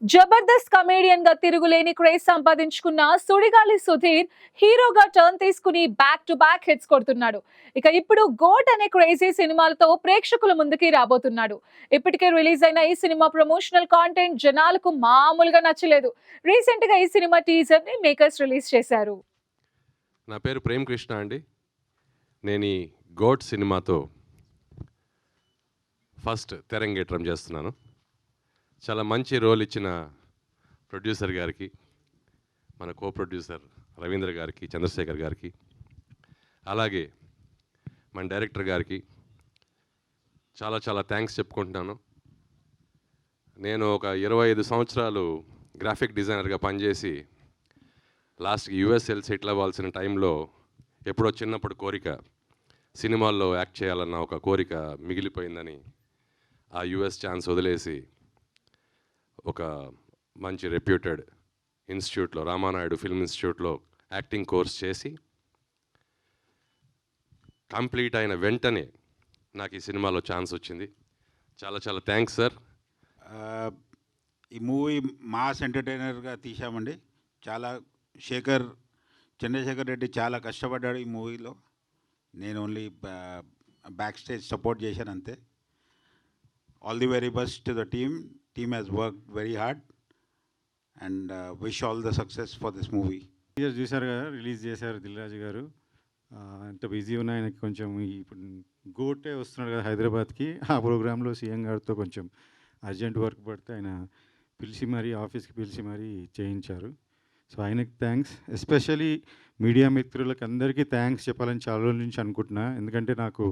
Jabardasth comedian గా తిరుగులేని craze సంపాదించుకున్న సుడిగాలి సుధీర్ హీరోగా టర్న్ తీసుకుని బ్యాక్ టు బ్యాక్ హిట్స్ కొడుతున్నాడు. ఇక ఇప్పుడు గోట్ అనే క్రేజీ సినిమాలతో ప్రేక్షకుల ముందుకి రాబోతున్నాడు. ఇప్పటికే రిలీజ్ అయిన ఈ సినిమా ప్రమోషనల్ కాంటెంట్ జనాలకు మామూలుగా నచ్చలేదు. రీసెంట్ గా ఈ సినిమా టీజర్ ని మేకర్స్ రిలీజ్ చేశారు. నా పేరు ప్రేమ్ కృష్ణ అండి. నేను ఈ గోట్ సినిమాతో ఫస్ట్ తెరంగేట్రం చేస్తున్నాను. చాలా మంచి రోల్ ఇచ్చిన ప్రొడ్యూసర్ గారికి, మన కో ప్రొడ్యూసర్ రవీంద్ర గారికి, చంద్రశేఖర్ గారికి, అలాగే మన డైరెక్టర్ గారికి చాలా చాలా థ్యాంక్స్ చెప్పుకుంటున్నాను. నేను ఒక 25 సంవత్సరాలు గ్రాఫిక్ డిజైనర్గా పనిచేసి లాస్ట్కి యూఎస్ఎల్ సెటిల్ అవ్వాల్సిన టైంలో ఎప్పుడో చిన్నప్పుడు కోరిక సినిమాల్లో యాక్ట్ చేయాలన్న ఒక కోరిక మిగిలిపోయిందని ఆ యూఎస్ ఛాన్స్ వదిలేసి ఒక మంచి రెప్యూటెడ్ ఇన్స్టిట్యూట్లో, రామానాయుడు ఫిల్మ్ ఇన్స్టిట్యూట్లో యాక్టింగ్ కోర్స్ చేసి కంప్లీట్ అయిన వెంటనే నాకు ఈ సినిమాలో ఛాన్స్ వచ్చింది. చాలా చాలా థ్యాంక్స్ సార్. ఈ మూవీ మాస్ ఎంటర్టైనర్గా తీసామండి. చాలా చంద్రశేఖర్ రెడ్డి చాలా కష్టపడ్డాడు ఈ మూవీలో. నేను ఓన్లీ బ్యాక్ స్టేజ్ సపోర్ట్ చేశాను అంతే. All the very best to the team. Team has worked very hard and wish all the success for this movie. చూశారు కదా, రిలీజ్ చేశారు దిల్ రాజు గారు. ఎంత బిజీ ఉన్నా ఆయనకి కొంచెం ఇప్పుడు గోటే వస్తున్నాడు కదా హైదరాబాద్కి. ఆ ప్రోగ్రాంలో సీఎం గారితో కొంచెం అర్జెంట్ వర్క్ పడితే ఆయన పిలిచి మరీ ఆఫీస్కి పిలిచి మరీ చేయించారు. సో ఆయనకి థ్యాంక్స్. ఎస్పెషలీ మీడియా మిత్రులకు అందరికీ థ్యాంక్స్ చెప్పాలని చాలా రోజుల నుంచి అనుకుంటున్నా. ఎందుకంటే నాకు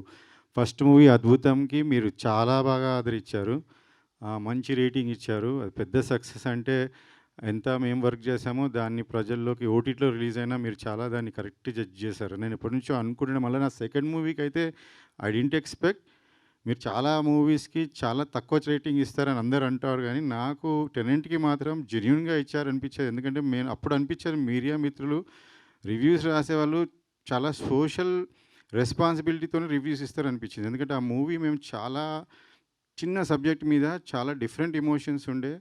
ఫస్ట్ మూవీ అద్భుతంకి మీరు చాలా బాగా ఆదరించారు, మంచి రేటింగ్ ఇచ్చారు. అది పెద్ద సక్సెస్. అంటే ఎంత మేము వర్క్ చేసామో దాన్ని ప్రజల్లోకి ఓటీటీలో రిలీజ్ అయినా మీరు చాలా దాన్ని కరెక్ట్ జడ్జ్ చేశారు. నేను ఎప్పటి నుంచో అనుకుంటున్నాను. మళ్ళీ నా సెకండ్ మూవీకి అయితే ఐ డింట్ ఎక్స్పెక్ట్ మీరు చాలా మూవీస్కి చాలా తక్కువ రేటింగ్ ఇస్తారని అందరు అంటారు, కానీ నాకు టెనెంట్కి మాత్రం జెన్యూన్గా ఇచ్చారనిపించేది. ఎందుకంటే నేను అప్పుడు అనిపించారు మీడియా మిత్రులు రివ్యూస్ రాసేవాళ్ళు చాలా సోషల్ రెస్పాన్సిబిలిటీతో రివ్యూస్ ఇస్తారనిపించింది. ఎందుకంటే ఆ మూవీ మేము చాలా చిన్న సబ్జెక్ట్ మీద చాలా డిఫరెంట్ ఎమోషన్స్ ఉండే,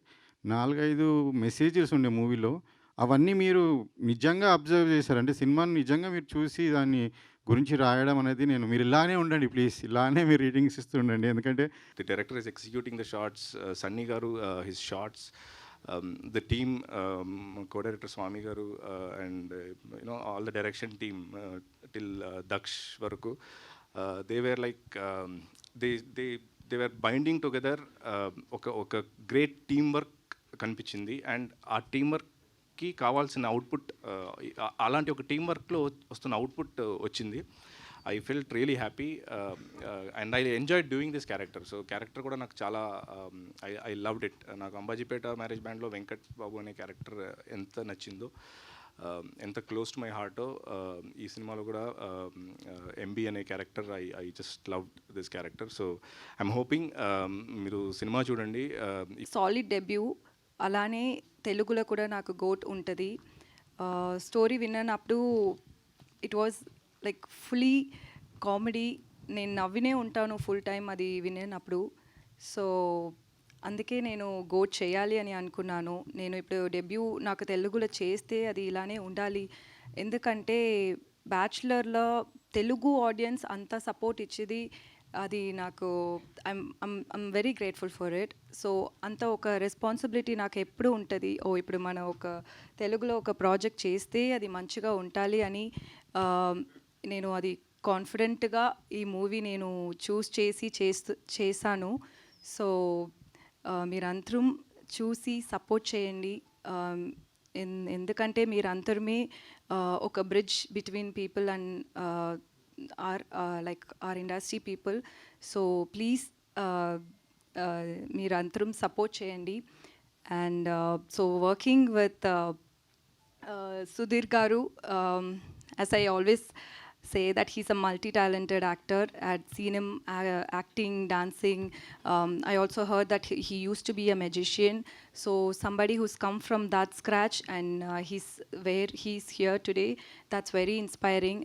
4-5 మెసేజెస్ ఉండే మూవీలో. అవన్నీ మీరు నిజంగా అబ్జర్వ్ చేశారు. అంటే సినిమాని నిజంగా మీరు చూసి దాన్ని గురించి రాయడం అనేది మీరు ఇలానే ఉండండి ప్లీజ్, ఇలానే మీరు రీడింగ్స్ ఇస్తూ ఉండండి. ఎందుకంటే the director is executing the shorts, Sunny గారు his shorts, the team, co-director Swami Garu, and all the direction team till Daksh Varaku, they were like they were binding together. ఒక గ్రేట్ టీమ్ వర్క్ కనిపించింది. And ఆ team వర్క్కి కావాల్సిన output, అలాంటి ఒక team వర్క్లో వస్తున్న అవుట్పుట్ వచ్చింది. I felt really happy and I enjoyed doing this character. So character కూడా నాకు చాలా ఐ లవ్డ్ ఇట్. నాకు అంబాజీపేట మ్యారేజ్ బ్యాండ్లో వెంకట్ బాబు అనే క్యారెక్టర్ ఎంత నచ్చిందో, ఎంత క్లోజ్ టు మై హార్టో, ఈ సినిమాలో కూడా ఎంబీ అనే character I just love this character. So I'm hoping మీరు సినిమా చూడండి. Solid debut. అలానే తెలుగులో కూడా నాకు గోట్ ఉంటుంది. స్టోరీ విన్నప్పుడు it was like fully comedy. నేను నవ్వినే ఉంటాను ఫుల్ టైం అది వినేటప్పుడు. సో అందుకే నేను గోట్ చేయాలి అని అనుకున్నాను. నేను ఇప్పుడు డెబ్యూ నాకు తెలుగులో చేస్తే అది ఇలానే ఉండాలి. ఎందుకంటే బ్యాచులర్లో తెలుగు ఆడియన్స్ అంత సపోర్ట్ ఇచ్చేది, అది నాకు I'm very grateful for it. So అంత ఒక రెస్పాన్సిబిలిటీ నాకు ఎప్పుడు ఉంటుంది. ఇప్పుడు మనం ఒక తెలుగులో ఒక ప్రాజెక్ట్ చేస్తే అది మంచిగా ఉండాలి అని నేను అది కాన్ఫిడెంట్గా ఈ మూవీ నేను చూస్ చేశాను. సో మీరందరం చూసి సపోర్ట్ చేయండి. ఎందుకంటే మీరందరమే ఒక bridge between people and our industry people. So please మీరందరం సపోర్ట్ చేయండి. And so working with Sudheer గారు, as I always say that he's a multi-talented actor. I'd seen him acting, dancing. I also heard that he used to be a magician. So somebody who's come from that scratch and he's where he's here today, that's very inspiring.